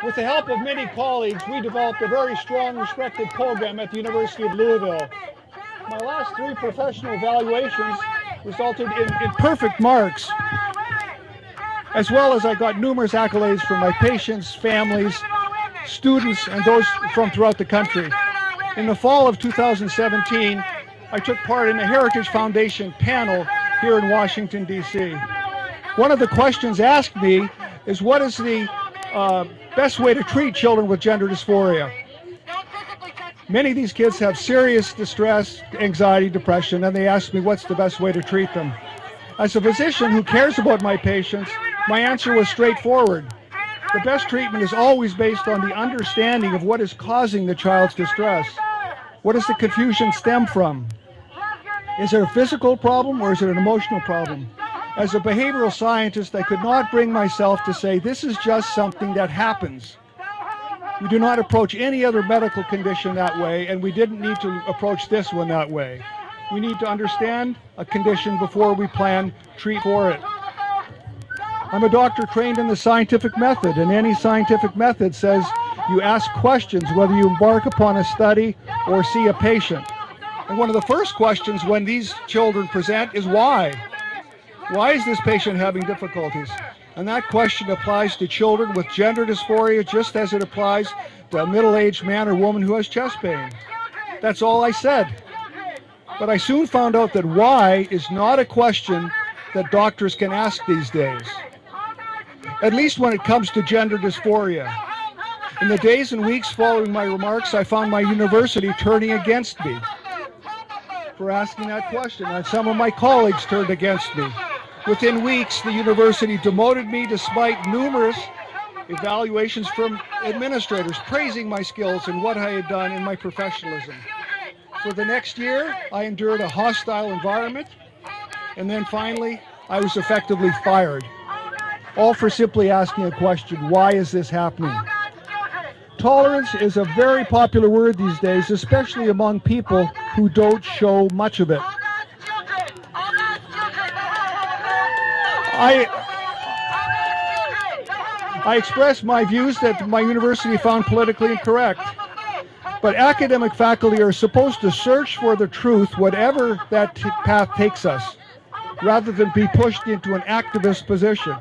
With the help of many colleagues, we developed a very strong, respected program at the University of Louisville. My last 3 professional evaluations resulted in perfect marks, as well as I got numerous accolades from my patients, families, students, and those from throughout the country. In the fall of 2017, I took part in a Heritage Foundation panel here in Washington, D.C. One of the questions asked me is, what is the best way to treat children with gender dysphoria? Many of these kids have serious distress, anxiety, depression, and they asked me what's the best way to treat them. As a physician who cares about my patients, my answer was straightforward. The best treatment is always based on the understanding of what is causing the child's distress. What does the confusion stem from? Is it a physical problem or is it an emotional problem? As a behavioral scientist, I could not bring myself to say this is just something that happens. We do not approach any other medical condition that way, and we didn't need to approach this one that way. We need to understand a condition before we plan treat for it. I'm a doctor trained in the scientific method, and any scientific method says you ask questions whether you embark upon a study or see a patient. And one of the first questions when these children present is why? Why is this patient having difficulties? And that question applies to children with gender dysphoria just as it applies to a middle-aged man or woman who has chest pain. That's all I said. But I soon found out that why is not a question that doctors can ask these days, at least when it comes to gender dysphoria. In the days and weeks following my remarks, I found my university turning against me for asking that question, and some of my colleagues turned against me. Within weeks, the university demoted me despite numerous evaluations from administrators praising my skills and what I had done in my professionalism. For the next year, I endured a hostile environment, and then finally, I was effectively fired. All for simply asking a question, why is this happening? Tolerance is a very popular word these days, especially among people who don't show much of it. I expressed my views that my university found politically incorrect. But academic faculty are supposed to search for the truth, whatever that path takes us, rather than be pushed into an activist position.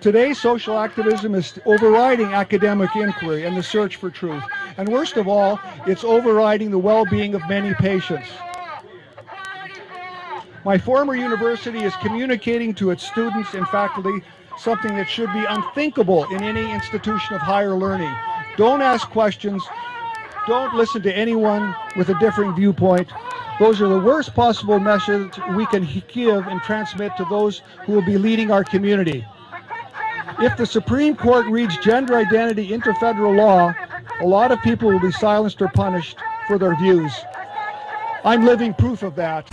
Today, social activism is overriding academic inquiry and the search for truth. And worst of all, it's overriding the well-being of many patients. My former university is communicating to its students and faculty something that should be unthinkable in any institution of higher learning. Don't ask questions. Don't listen to anyone with a differing viewpoint. Those are the worst possible messages we can give and transmit to those who will be leading our community. If the Supreme Court reads gender identity into federal law, a lot of people will be silenced or punished for their views. I'm living proof of that.